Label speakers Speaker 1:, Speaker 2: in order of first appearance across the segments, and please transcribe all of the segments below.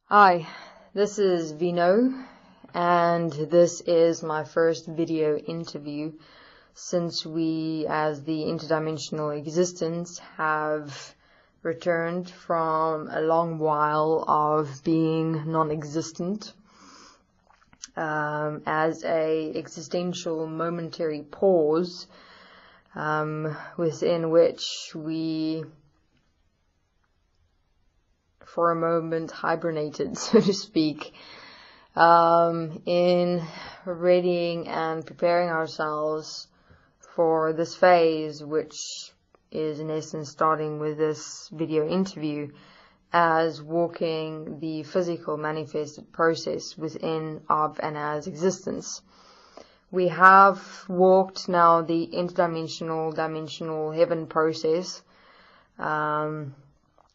Speaker 1: Hi, this is Veno, and this is my first video interview since we, as the Interdimensional-Existence, have returned from a long while of being non-existent as a existential momentary pause within which we for a moment hibernated, so to speak, in readying and preparing ourselves for this phase, which is in essence starting with this video interview, as walking the physical manifested process within, of, and as existence. We have walked now the dimensional heaven process,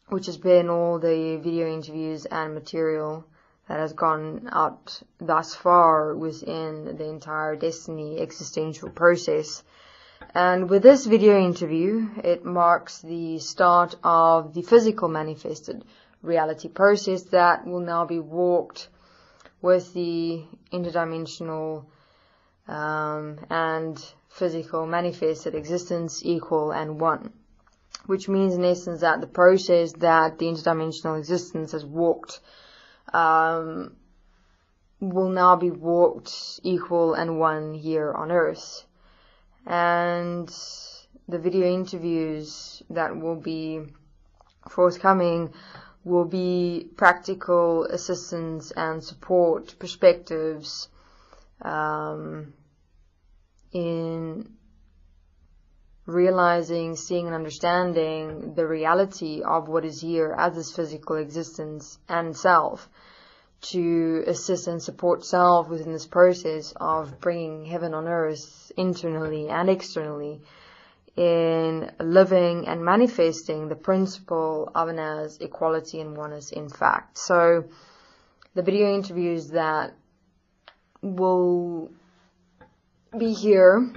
Speaker 1: which has been all the video interviews and material that has gone out thus far within the entire Desteni existential process. And with this video interview, it marks the start of the physical manifested reality process that will now be walked with the interdimensional and physical manifested existence equal and one. Which means in essence that the process that the interdimensional existence has walked will now be walked equal and one here on Earth. And the video interviews that will be forthcoming will be practical assistance and support perspectives in realizing, seeing and understanding the reality of what is here as this physical existence and self, to assist and support self within this process of bringing heaven on earth internally and externally in living and manifesting the principle of and as equality and oneness in fact. So the video interviews that will be here,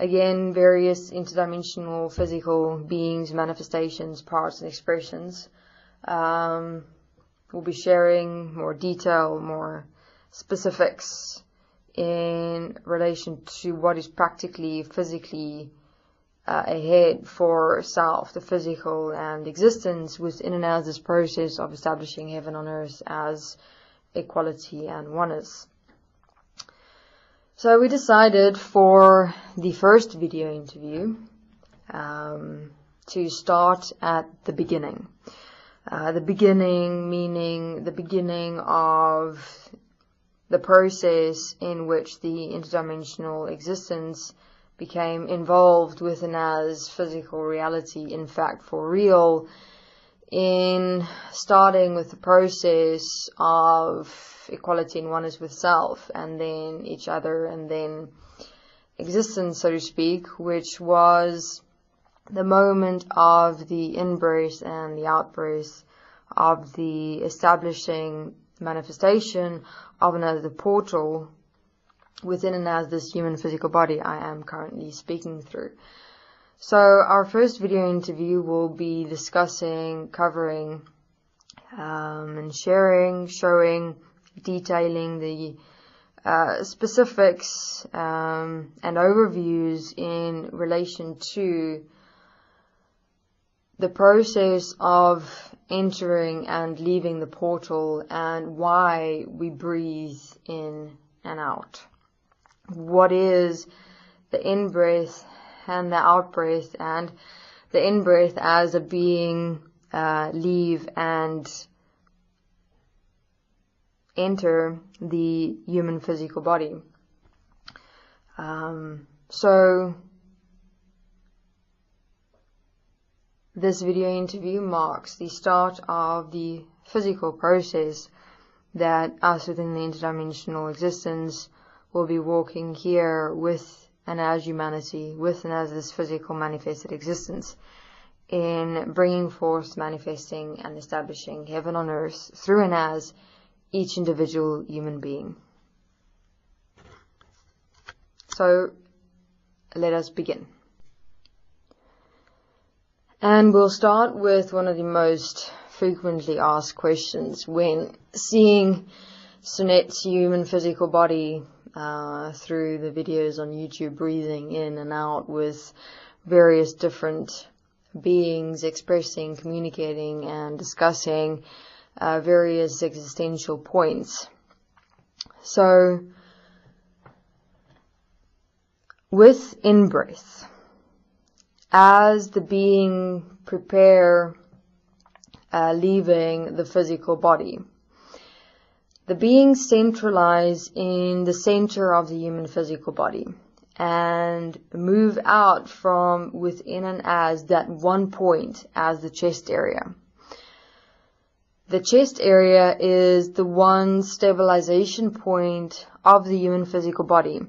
Speaker 1: again, various interdimensional physical beings, manifestations, parts and expressions. We'll be sharing more detail, more specifics in relation to what is practically, physically ahead for self, the physical and existence within and as this process of establishing heaven on earth as equality and oneness. So we decided for the first video interview to start at the beginning. The beginning meaning the beginning of the process in which the interdimensional existence became involved with and as physical reality, in fact for real, in starting with the process of equality and oneness with self, and then each other, and then existence, so to speak, which was the moment of the in-breath and the out-breath of the establishing manifestation of another portal within and as this human physical body I am currently speaking through. So our first video interview will be discussing, covering, and sharing, showing, detailing the specifics and overviews in relation to the process of entering and leaving the portal and why we breathe in and out. What is the in-breath and the out-breath, and the in-breath as a being leave and enter the human physical body. So this video interview marks the start of the physical process that us within the interdimensional existence will be walking here with and as humanity, with and as this physical manifested existence, in bringing forth, manifesting and establishing heaven on earth through and as each individual human being. So let us begin. And we'll start with one of the most frequently asked questions when seeing Sunet's human physical body through the videos on YouTube, breathing in and out with various different beings, expressing, communicating, and discussing various existential points. So, with in-breath, as the being prepare leaving the physical body, the being centralize in the center of the human physical body and move out from within and as that one point as the chest area. The chest area is the one stabilization point of the human physical body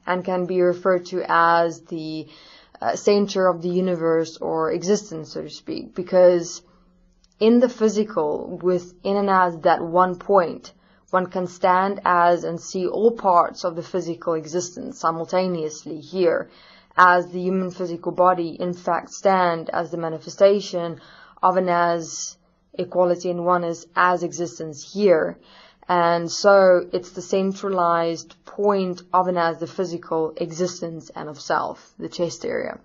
Speaker 1: and can be referred to as the center of the universe or existence, so to speak, because in the physical, within and as that one point, one can stand as and see all parts of the physical existence simultaneously here, as the human physical body in fact stand as the manifestation of an as equality and oneness as existence here. And so it's the centralized point of and as the physical existence and of self, the chest area.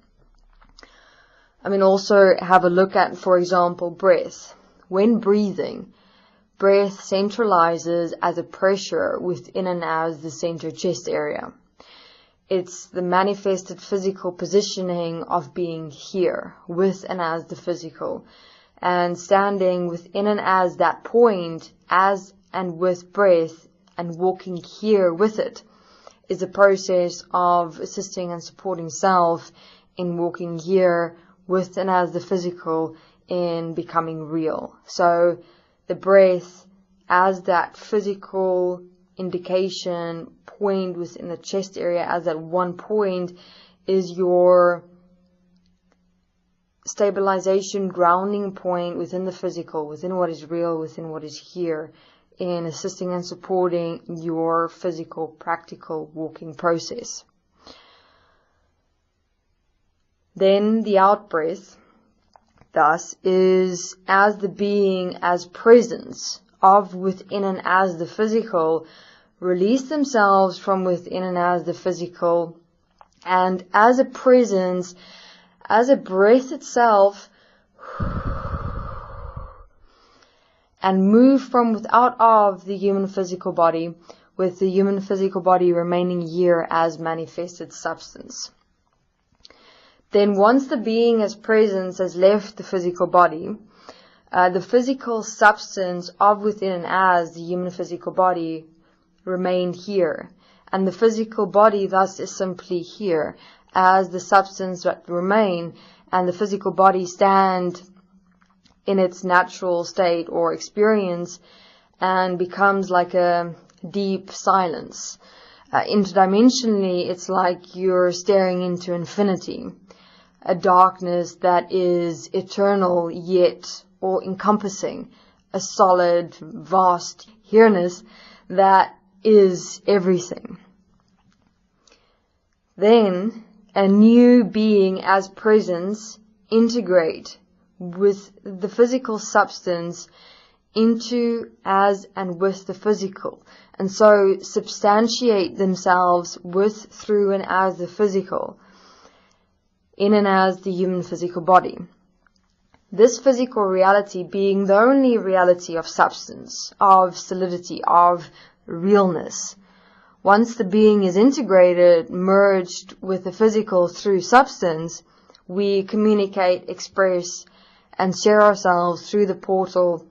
Speaker 1: I mean, also have a look at, for example, breath. When breathing, breath centralizes as a pressure within and as the center chest area. It's the manifested physical positioning of being here, with and as the physical, and standing within and as that point, as and with breath, and walking here with it, is a process of assisting and supporting self in walking here with and as the physical in becoming real. So the breath as that physical indication point within the chest area, as that one point, is your stabilization, grounding point within the physical, within what is real, within what is here, in assisting and supporting your physical, practical walking process. Then the out-breath, thus, is as the being, as presence of within and as the physical, release themselves from within and as the physical, and as a presence, as a breath itself, and move from without of the human physical body, with the human physical body remaining here as manifested substance. Then once the being as presence has left the physical body, the physical substance of within and as the human physical body remain here. And the physical body thus is simply here as the substance that remain, and the physical body stand in its natural state or experience and becomes like a deep silence. Interdimensionally, it's like you're staring into infinity, a darkness that is eternal yet all-encompassing, a solid, vast here-ness that is everything. Then a new being as presence integrate with the physical substance into, as, and with the physical, and so substantiate themselves with, through, and as the physical, in and as the human physical body. This physical reality being the only reality of substance, of solidity, of realness. Once the being is integrated, merged with the physical through substance, we communicate, express, and share ourselves through the portal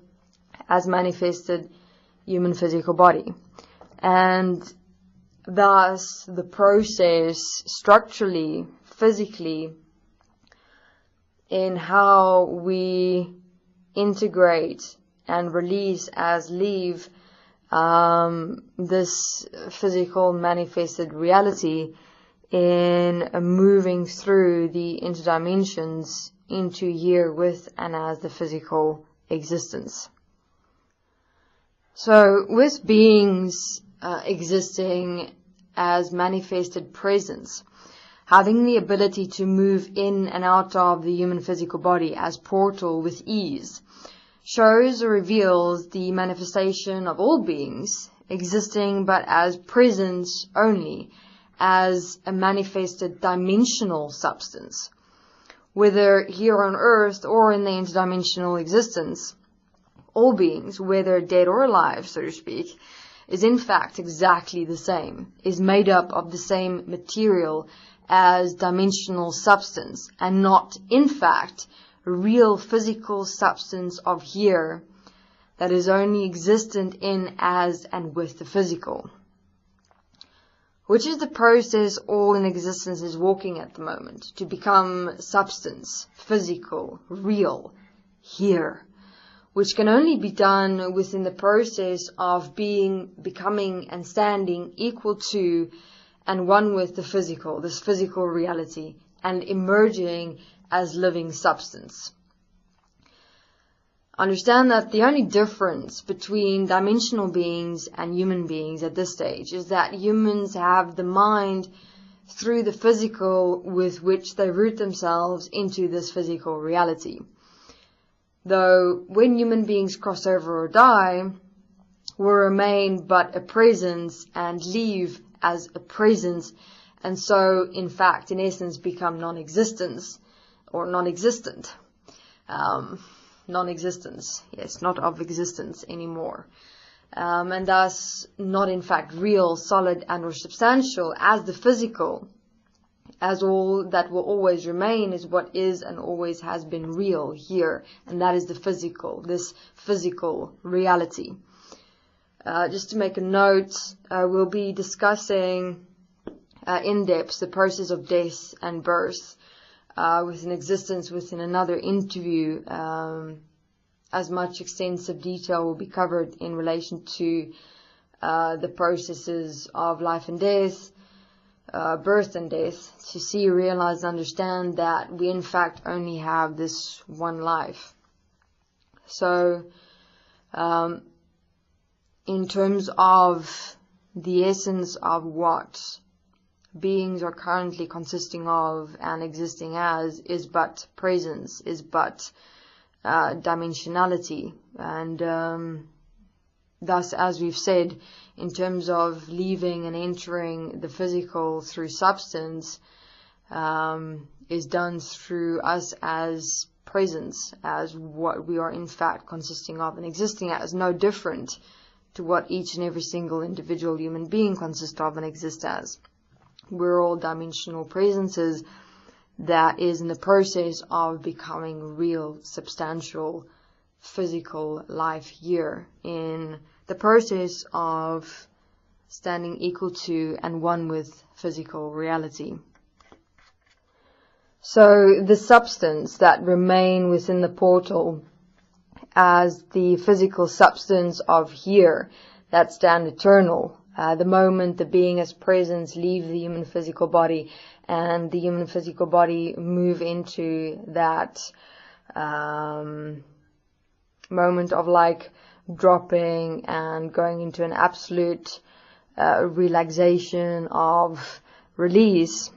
Speaker 1: as manifested human physical body. And thus the process structurally, physically, in how we integrate and release as leave this physical manifested reality in moving through the interdimensions into here with and as the physical existence. So with beings existing as manifested presence, having the ability to move in and out of the human physical body as portal with ease, shows or reveals the manifestation of all beings existing but as presence only, as a manifested dimensional substance. Whether here on earth or in the interdimensional existence, all beings, whether dead or alive, so to speak, is in fact exactly the same, is made up of the same material as dimensional substance, and not, in fact, real physical substance of here that is only existent in, as, and with the physical. Which is the process all in existence is walking at the moment, to become substance, physical, real, here, which can only be done within the process of being, becoming, and standing equal to and one with the physical, this physical reality, and emerging as living substance. Understand that the only difference between dimensional beings and human beings at this stage is that humans have the mind through the physical with which they root themselves into this physical reality. Though when human beings cross over or die, will remain but a presence and leave as a presence, and so in fact in essence become non-existence or non-existent. Non-existence, yes, not of existence anymore, and thus not in fact real, solid and or substantial as the physical, as all that will always remain is what is and always has been real here, and that is the physical, this physical reality. Just to make a note, we'll be discussing in depth the process of death and birth with an existence within another interview. As much extensive detail will be covered in relation to the processes of life and death, birth and death, to see, realize, understand that we in fact only have this one life. So, in terms of the essence of what beings are currently consisting of and existing as, is but presence, is but dimensionality, and thus, as we've said, in terms of leaving and entering the physical through substance, is done through us as presence, as what we are in fact consisting of and existing as, no different to what each and every single individual human being consists of and exists as. We're all dimensional presences that is in the process of becoming real, substantial, physical life here, in the process of standing equal to and one with physical reality. So the substance that remain within the portal as the physical substance of here that stand eternal, the moment the being as presence leave the human physical body and the human physical body move into that moment of like dropping and going into an absolute relaxation of release,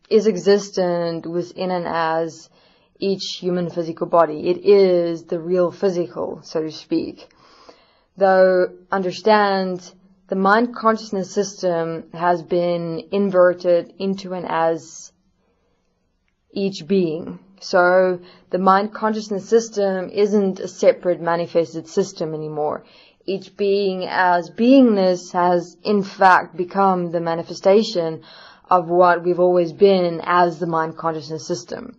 Speaker 1: is existent within and as each human physical body. It is the real physical, so to speak. Though, understand, the mind consciousness system has been inverted into and as each being. So, the mind consciousness system isn't a separate manifested system anymore. Each being as beingness has in fact become the manifestation of what we've always been as the mind consciousness system.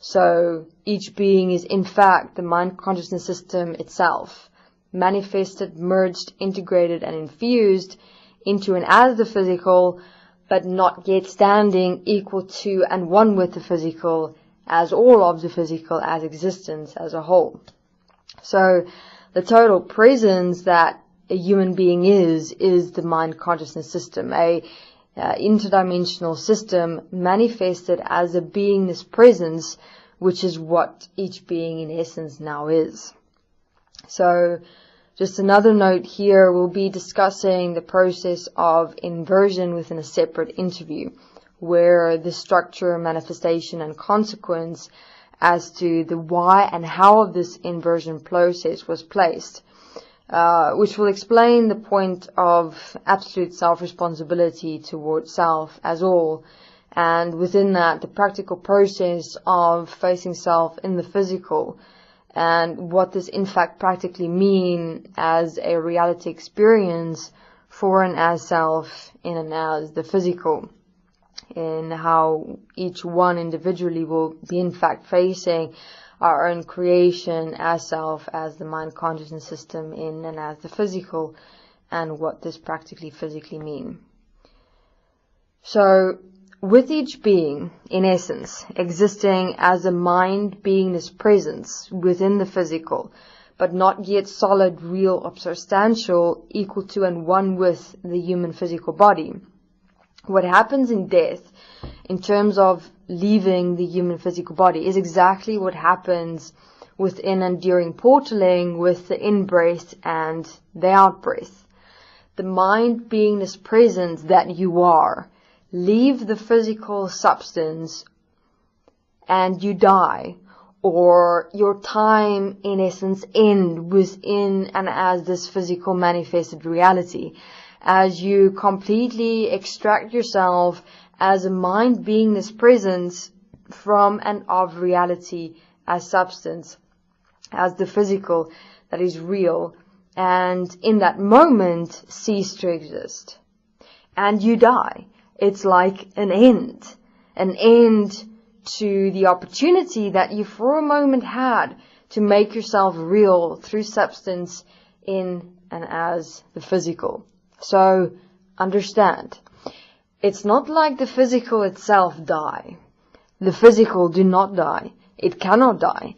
Speaker 1: So each being is in fact the mind consciousness system itself, manifested, merged, integrated and infused into and as the physical, but not yet standing equal to and one with the physical, as all of the physical as existence as a whole. So the total presence that a human being is the mind consciousness system, a interdimensional system manifested as a beingness presence, which is what each being in essence now is. So just another note here, we'll be discussing the process of inversion within a separate interview, where the structure, manifestation and consequence as to the why and how of this inversion process was placed, which will explain the point of absolute self-responsibility towards self as all, and within that, the practical process of facing self in the physical, and what this in fact practically mean as a reality experience for and as self in and as the physical, in how each one individually will be in fact facing our own creation as self, as the mind consciousness system in and as the physical, and what this practically physically mean. So, with each being, in essence, existing as a mind beingness presence within the physical, but not yet solid, real, or substantial, equal to and one with the human physical body. What happens in death, in terms of leaving the human physical body, is exactly what happens within and during portaling with the in-breath and the out-breath. The mind beingness presence that you are, leave the physical substance and you die, or your time in essence end within and as this physical manifested reality, as you completely extract yourself as a mind beingness presence from and of reality as substance, as the physical that is real, and in that moment cease to exist. And you die. It's like an end to the opportunity that you for a moment had to make yourself real through substance in and as the physical. So, understand, it's not like the physical itself die. The physical do not die. It cannot die.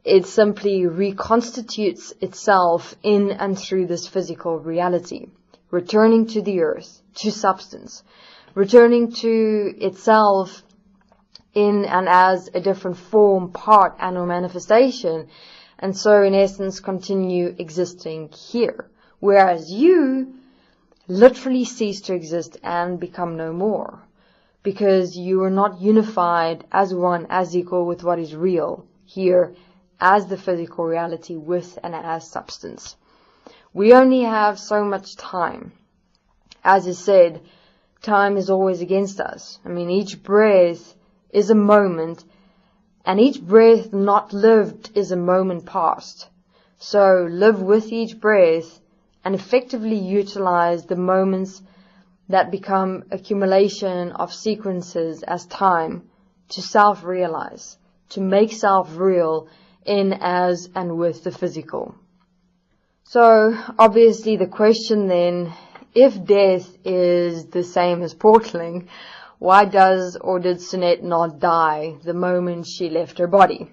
Speaker 1: It simply reconstitutes itself in and through this physical reality, returning to the earth, to substance, returning to itself in and as a different form, part, and or manifestation, and so in essence continue existing here. Whereas you literally cease to exist and become no more, because you are not unified as one, as equal with what is real here as the physical reality with and as substance. We only have so much time. As is said, time is always against us. I mean, each breath is a moment, and each breath not lived is a moment past. So live with each breath and effectively utilize the moments that become accumulation of sequences as time to self-realize, to make self real in, as, and with the physical. So, obviously the question then, if death is the same as portaling, why does or did Sunette not die the moment she left her body?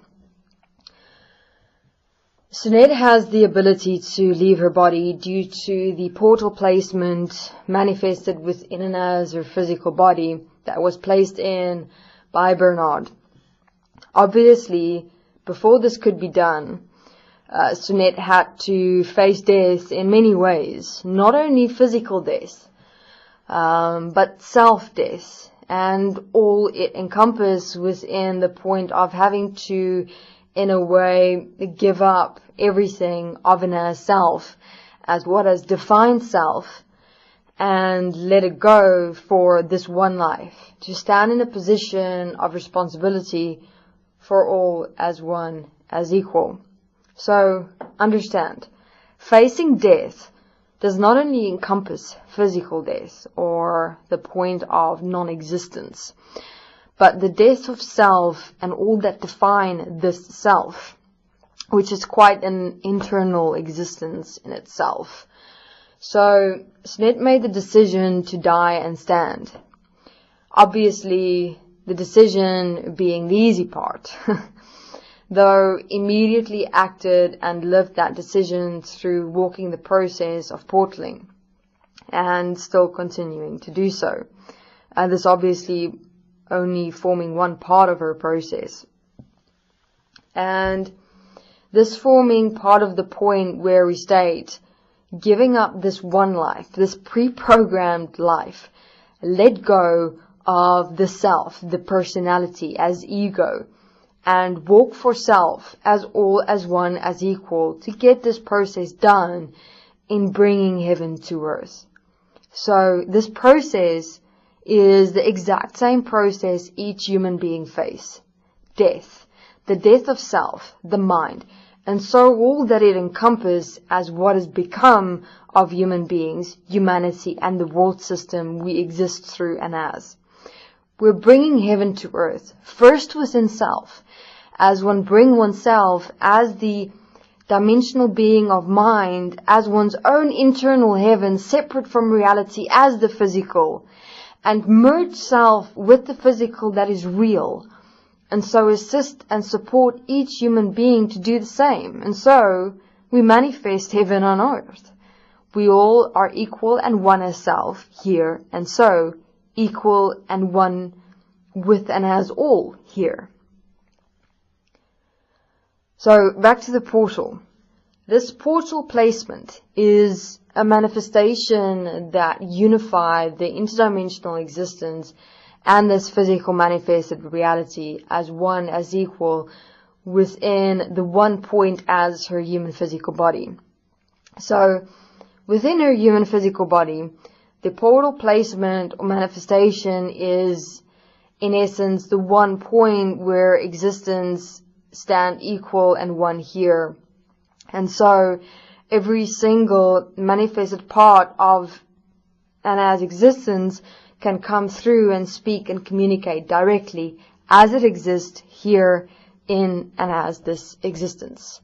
Speaker 1: Sunette has the ability to leave her body due to the portal placement manifested within and as her physical body that was placed in by Bernard. Obviously, before this could be done, Sunette had to face death in many ways, not only physical death, but self-death, and all it encompassed within the point of having to, in a way, give up everything of and as self, as what has defined self, and let it go for this one life, to stand in a position of responsibility for all as one, as equal. So, understand, facing death does not only encompass physical death or the point of non-existence, but the death of self and all that define this self, which is quite an internal existence in itself. So, Sunette made the decision to die and stand. Obviously, the decision being the easy part, though immediately acted and lived that decision through walking the process of portaling, and still continuing to do so. This obviously only forming one part of her process. And this forming part of the point where we state, giving up this one life, this pre-programmed life, let go of the self, the personality as ego, and walk for self as all, as one, as equal, to get this process done in bringing heaven to earth. So this process is the exact same process each human being faces. Death, the death of self, the mind, and so all that it encompasses as what has become of human beings, humanity, and the world system we exist through and as. We're bringing heaven to earth, first within self, as one bring oneself as the dimensional being of mind, as one's own internal heaven, separate from reality as the physical, and merge self with the physical that is real, and so assist and support each human being to do the same. And so we manifest heaven on earth. We all are equal and one as self here, and so equal and one with and as all here. So back to the portal. This portal placement is a manifestation that unified the interdimensional existence and this physical manifested reality as one, as equal, within the one point as her human physical body. So within her human physical body, the portal placement or manifestation is, in essence, the one point where existence stand equal and one here. And so every single manifested part of and as existence can come through and speak and communicate directly as it exists here in and as this existence.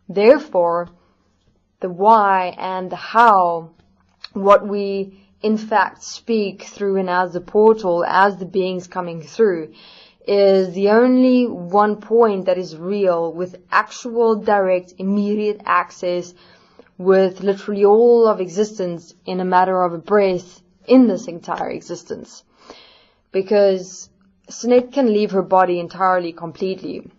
Speaker 1: Therefore, the why and the how, what we in fact speak through and as the portal, as the beings coming through, is the only one point that is real, with actual, direct, immediate access with literally all of existence in a matter of a breath in this entire existence. Because Sinead can leave her body entirely, completely,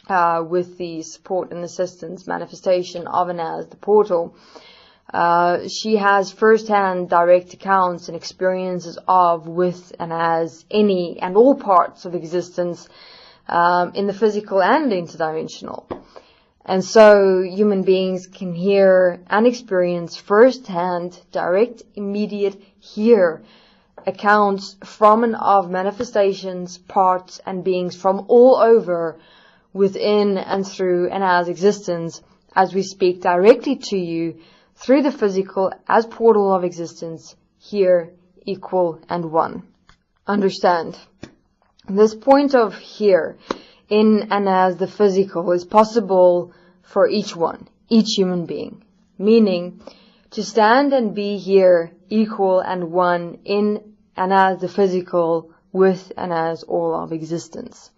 Speaker 1: with the support and assistance manifestation of and as the portal. She has first-hand direct accounts and experiences of, with and as any and all parts of existence in the physical and interdimensional. And so human beings can hear and experience first-hand, direct, immediate, here accounts from and of manifestations, parts, and beings from all over within and through and as existence, as we speak directly to you through the physical as portal of existence, here, equal and one. Understand, this point of here, in and as the physical, is possible for each one, each human being. Meaning, to stand and be here, equal and one, in and as the physical, with and as all of existence.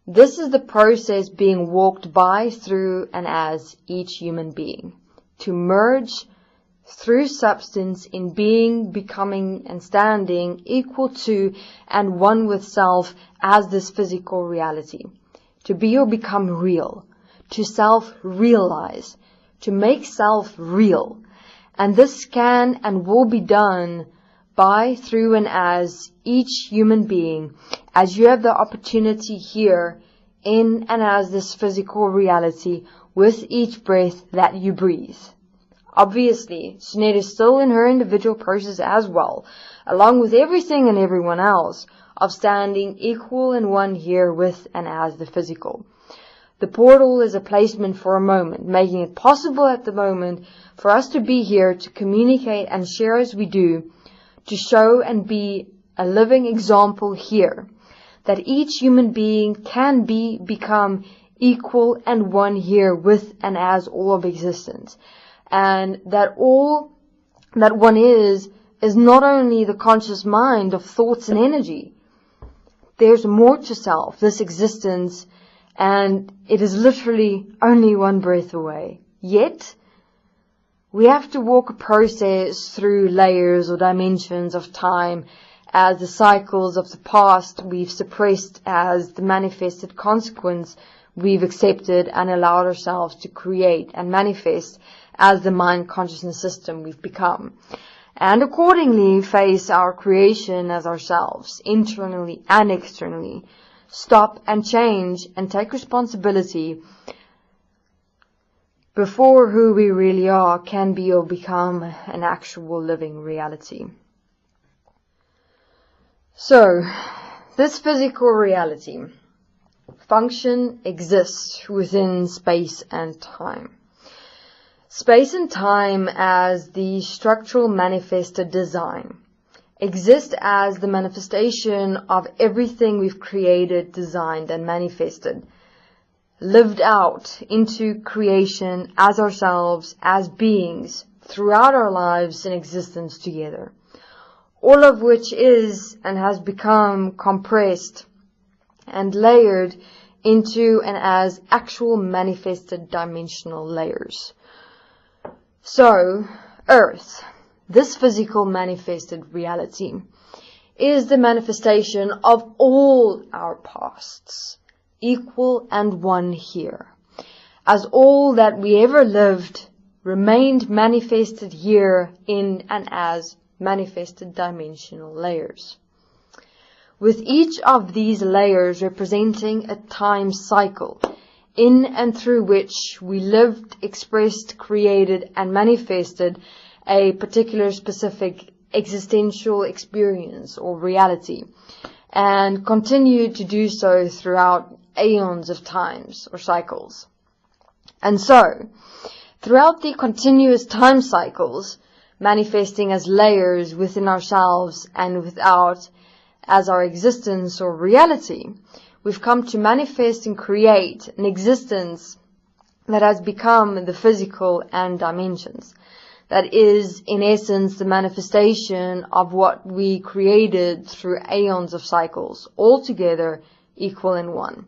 Speaker 1: This is the process being walked by, through and as each human being. To merge through substance in being, becoming and standing equal to and one with self as this physical reality. To be or become real. To self-realize. To make self real. And this can and will be done by, through and as each human being, as you have the opportunity here in and as this physical reality with each breath that you breathe. Obviously, Sinead is still in her individual process as well, along with everything and everyone else, of standing equal and one here with and as the physical. The portal is a placement for a moment, making it possible at the moment for us to be here, to communicate and share as we do, to show and be a living example here, that each human being can become equal and one here with and as all of existence. And that all that one is not only the conscious mind of thoughts and energy. There's more to self, this existence, and it is literally only one breath away. Yet, we have to walk a process through layers or dimensions of time, as the cycles of the past we've suppressed, as the manifested consequence we've accepted and allowed ourselves to create and manifest as the mind consciousness system we've become. And accordingly face our creation as ourselves, internally and externally. stop and change and take responsibility before who we really are can be or become an actual living reality. So, this physical reality function exists within space and time. Space and time as the structural manifested design exist as the manifestation of everything we've created, designed, and manifested, lived out into creation as ourselves, as beings, throughout our lives in existence together. All of which is and has become compressed and layered into and as actual manifested dimensional layers. So, Earth, this physical manifested reality, is the manifestation of all our pasts, equal and one here, as all that we ever lived remained manifested here in and as manifested dimensional layers, with each of these layers representing a time cycle in and through which we lived, expressed, created, and manifested a particular specific existential experience or reality, and continued to do so throughout aeons of times or cycles. And so, throughout the continuous time cycles, manifesting as layers within ourselves and without as our existence or reality, we've come to manifest and create an existence that has become the physical and dimensions. That is, in essence, the manifestation of what we created through aeons of cycles, all together equal in one.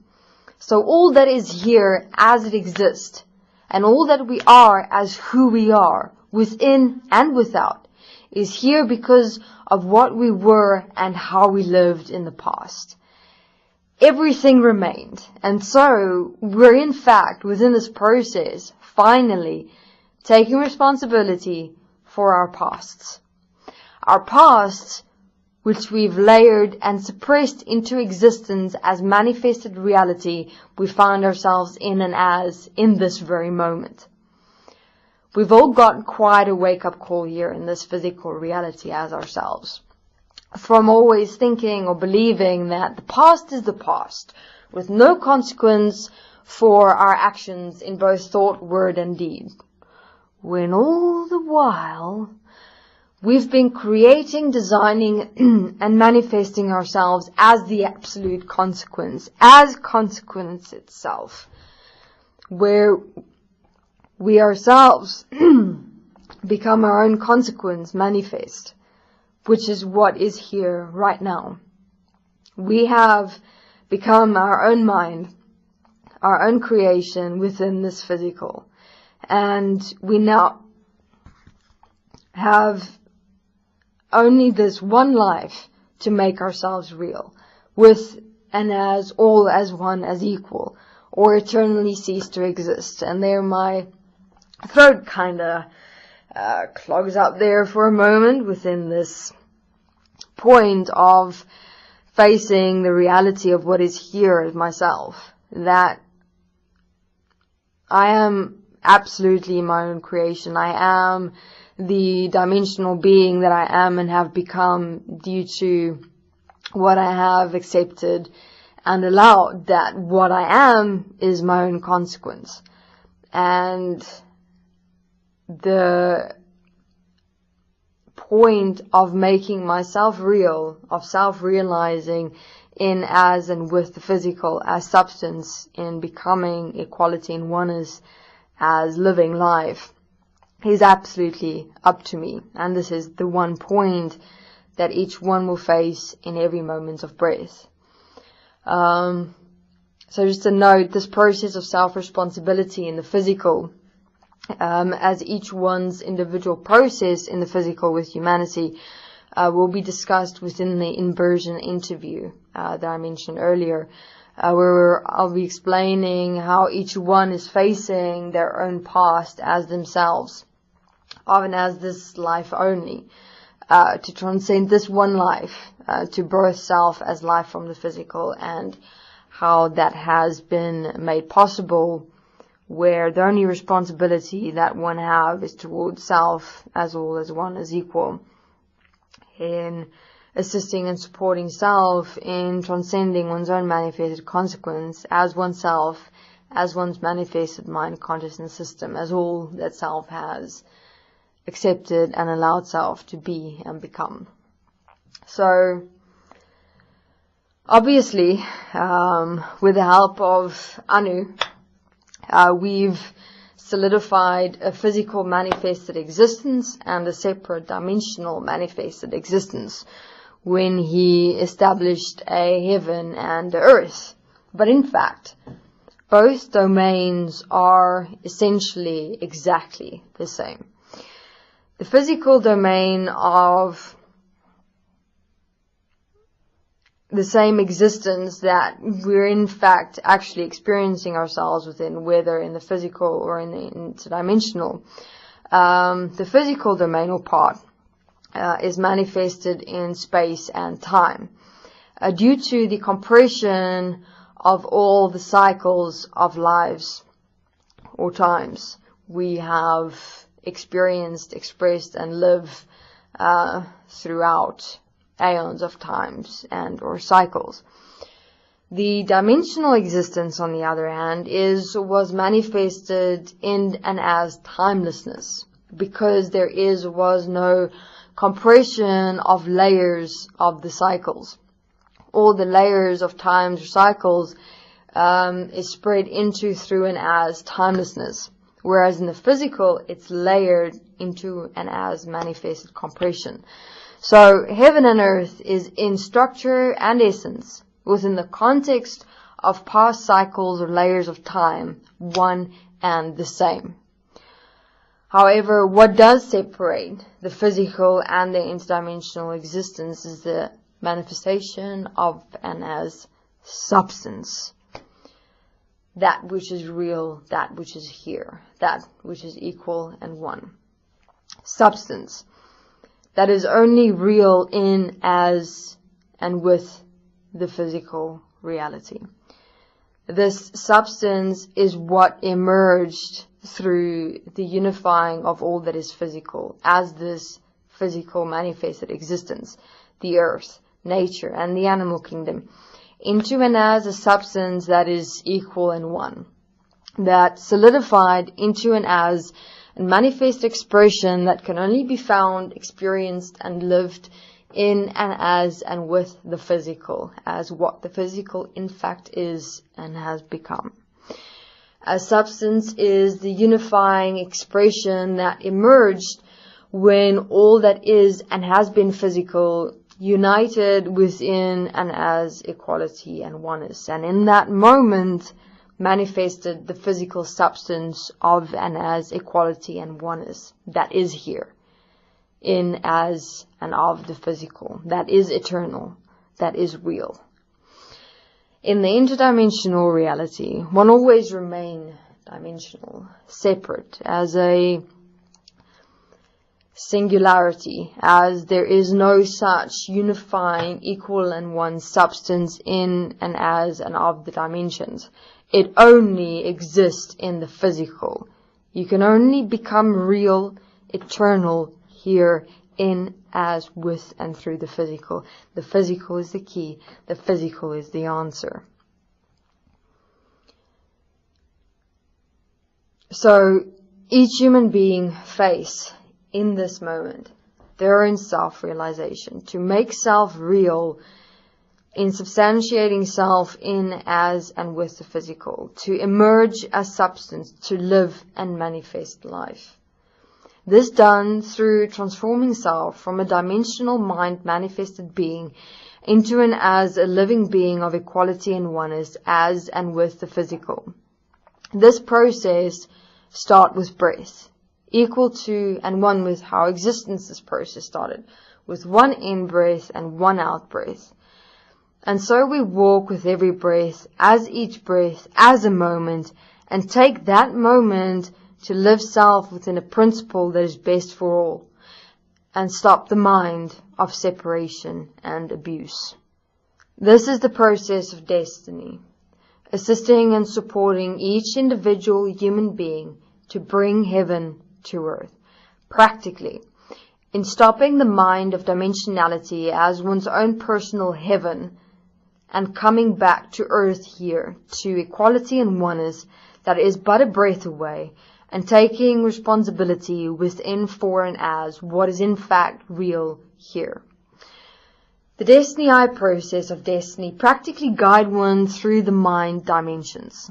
Speaker 1: So all that is here as it exists, and all that we are as who we are, within and without, is here because of what we were and how we lived in the past. Everything remained, and so we're in fact within this process finally taking responsibility for our pasts. Our pasts, which we've layered and suppressed into existence as manifested reality we find ourselves in and as in this very moment. We've all gotten quite a wake-up call here in this physical reality as ourselves, from always thinking or believing that the past is the past, with no consequence for our actions in both thought, word, and deed. When all the while, we've been creating, designing, and manifesting ourselves as the absolute consequence, as consequence itself, where we ourselves become our own consequence manifest, which is what is here right now. We have become our own mind, our own creation within this physical. And we now have only this one life to make ourselves real, with and as all as one as equal, or eternally cease to exist. And there my throat kinda clogs up there for a moment within this point of facing the reality of what is here as myself, that I am absolutely my own creation. I am the dimensional being that I am and have become due to what I have accepted and allowed, that what I am is my own consequence. And the point of making myself real, of self-realizing in, as, and with the physical as substance, in becoming equality and oneness as living life, is absolutely up to me. And this is the one point that each one will face in every moment of breath. So just a note, this process of self-responsibility in the physical, as each one's individual process in the physical with humanity, will be discussed within the inversion interview that I mentioned earlier, where I'll be explaining how each one is facing their own past as themselves, often as this life only, to transcend this one life, to birth self as life from the physical, and how that has been made possible, where the only responsibility that one have is towards self, as all as one is equal, in assisting and supporting self in transcending one's own manifested consequence as oneself, as one's manifested mind consciousness system, as all that self has accepted and allowed self to be and become. So, obviously, with the help of Anu, we've solidified a physical manifested existence and a separate dimensional manifested existence when he established a heaven and an earth. But in fact, both domains are essentially exactly the same. The physical domain of the same existence that we're in fact actually experiencing ourselves within, whether in the physical or in the interdimensional. The physical domain or part is manifested in space and time. Due to the compression of all the cycles of lives or times we have experienced, expressed, and live throughout aeons of times and or cycles. The dimensional existence, on the other hand, was manifested in and as timelessness, because there was no compression of layers of the cycles. All the layers of times or cycles is spread into, through, and as timelessness, whereas in the physical it's layered into and as manifested compression. So heaven and earth is in structure and essence, within the context of past cycles or layers of time, one and the same. However, what does separate the physical and the interdimensional existence is the manifestation of and as substance. That which is real, that which is here, that which is equal and one. Substance. That is only real in, as, and with the physical reality. This substance is what emerged through the unifying of all that is physical, as this physical manifested existence, the earth, nature, and the animal kingdom, into and as a substance that is equal and one, that solidified into and as a manifest expression that can only be found, experienced, and lived in and as and with the physical, as what the physical in fact is and has become. A substance is the unifying expression that emerged when all that is and has been physical united within and as equality and oneness, and in that moment manifested the physical substance of and as equality and oneness that is here, in, as, and of the physical, that is eternal, that is real. In the interdimensional reality, one always remains dimensional, separate, as a singularity, as there is no such unifying, equal and one substance in and as and of the dimensions. It only exists in the physical. You can only become real, eternal, here, in, as, with, and through the physical. The physical is the key. The physical is the answer. So, each human being face, in this moment, their own self-realization, to make self real in substantiating self in, as, and with the physical, to emerge as substance, to live and manifest life. This done through transforming self from a dimensional mind manifested being into and as a living being of equality and oneness as and with the physical. This process starts with breath, equal to and one with how existence's process started, with one in-breath and one out-breath. And so we walk with every breath, as each breath, as a moment, and take that moment to live self within a principle that is best for all, and stop the mind of separation and abuse. This is the process of destiny, assisting and supporting each individual human being to bring heaven to earth, practically, in stopping the mind of dimensionality as one's own personal heaven and coming back to earth here, to equality and oneness that is but a breath away, and taking responsibility within, for, and as what is in fact real here. The Desteni process of destiny practically guide one through the mind dimensions,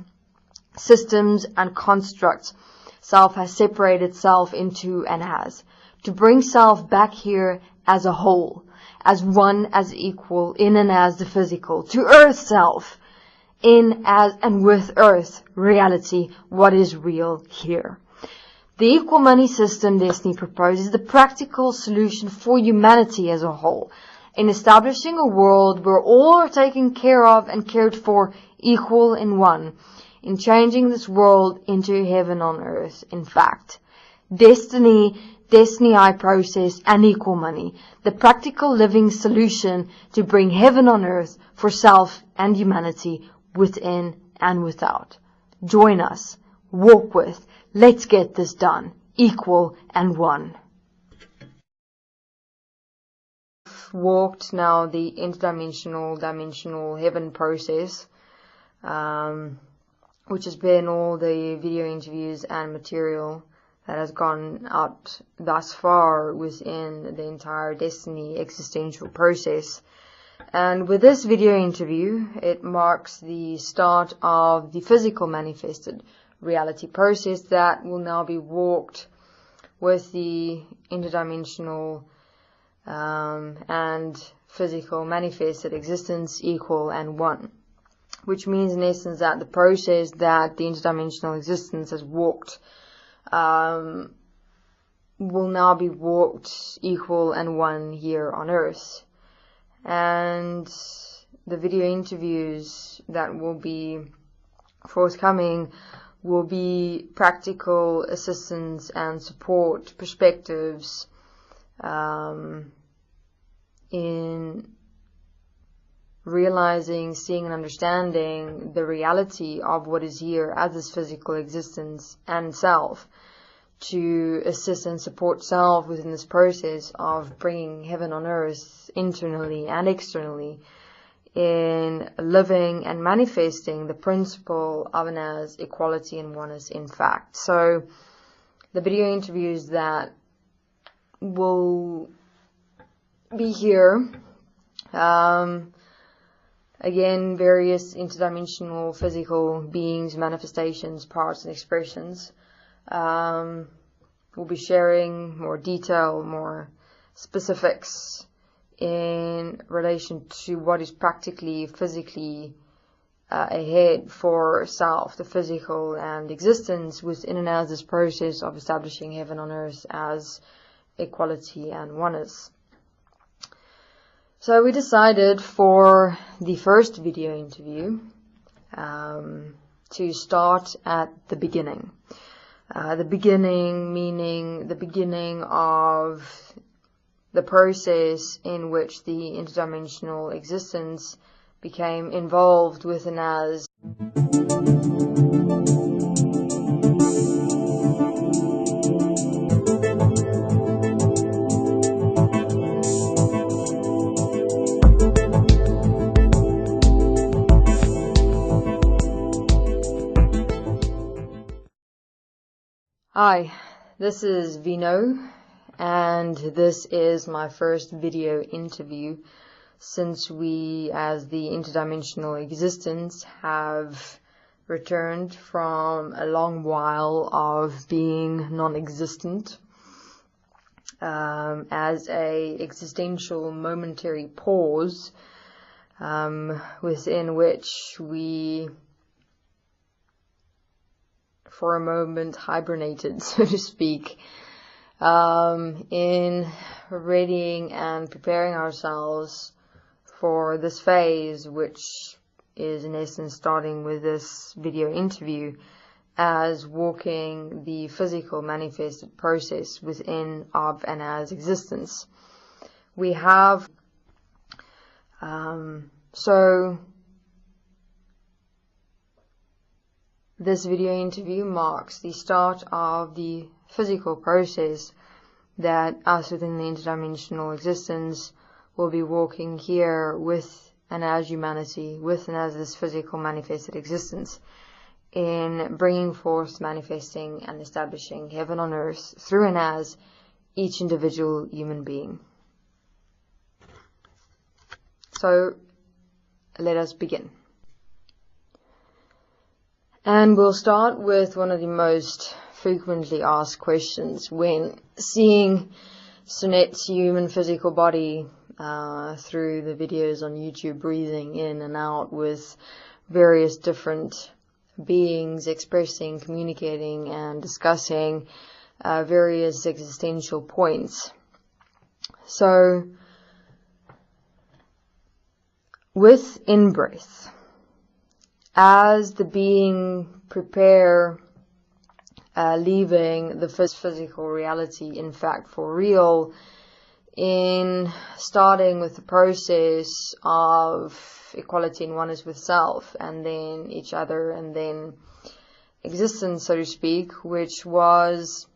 Speaker 1: systems and constructs self has separated self into and as, to bring self back here as a whole, as one, as equal, in and as the physical, to earth self, in, as, and with earth, reality, what is real here. The equalmoney system Desteni proposes the practical solution for humanity as a whole, in establishing a world where all are taken care of and cared for equal in one, in changing this world into heaven on earth, in fact. Desteni process and equalmoney, the practical living solution to bring heaven on earth for self and humanity within and without. Join us, walk with, let's get this done, equal and one. Walked now the dimensional heaven process, which has been all the video interviews and material that has gone out thus far within the entire Desteni existential process. And with this video interview, it marks the start of the physical manifested reality process that will now be walked with the interdimensional and physical manifested existence equal and one, which means in essence that the process that the interdimensional existence has walked will now be walked equal and one here on earth. And the video interviews that will be forthcoming will be practical assistance and support perspectives in realizing, seeing and understanding the reality of what is here as this physical existence and self, to assist and support self within this process of bringing heaven on earth internally and externally, in living and manifesting the principle of and as equality and oneness in fact. So the video interviews that will be here, again, various interdimensional physical beings, manifestations, parts and expressions. We'll be sharing more detail, more specifics in relation to what is practically, physically ahead for self, the physical and existence within and as this process of establishing heaven on earth as equality and oneness. So we decided for the first video interview to start at the beginning. The beginning meaning the beginning of the process in which the interdimensional existence became involved with and as Hi, this is Veno, and this is my first video interview since we, as the interdimensional existence, have returned from a long while of being non-existent, as a existential momentary pause within which we for a moment hibernated, so to speak, in readying and preparing ourselves for this phase, which is in essence starting with this video interview, as walking the physical manifested process within, of, and as existence. We have so This video interview marks the start of the physical process that us within the interdimensional existence will be walking here with and as humanity, with and as this physical manifested existence, in bringing forth, manifesting and establishing heaven on earth through and as each individual human being. So let us begin. And we'll start with one of the most frequently asked questions when seeing Sunette's human physical body through the videos on YouTube, breathing in and out with various different beings expressing, communicating and discussing various existential points. So with in-breath, as the being prepare leaving the physical reality, in fact for real, in starting with the process of equality and oneness with self, and then each other, and then existence, so to speak, which was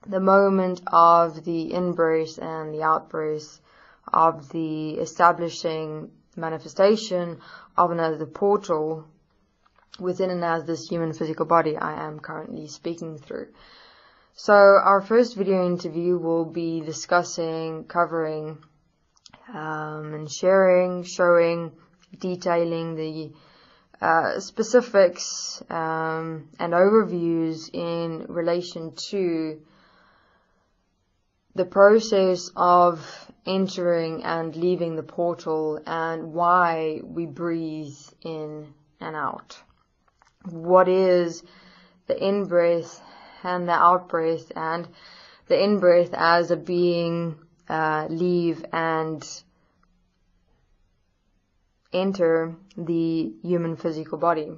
Speaker 1: the moment of the in-breath and the out-breath of the establishing manifestation of another portal within and as this human physical body I am currently speaking through. So our first video interview will be discussing, covering, and sharing, showing, detailing the specifics and overviews in relation to the process of entering and leaving the portal and why we breathe in and out. What is the in-breath and the out-breath, and the in-breath as a being leave and enter the human physical body.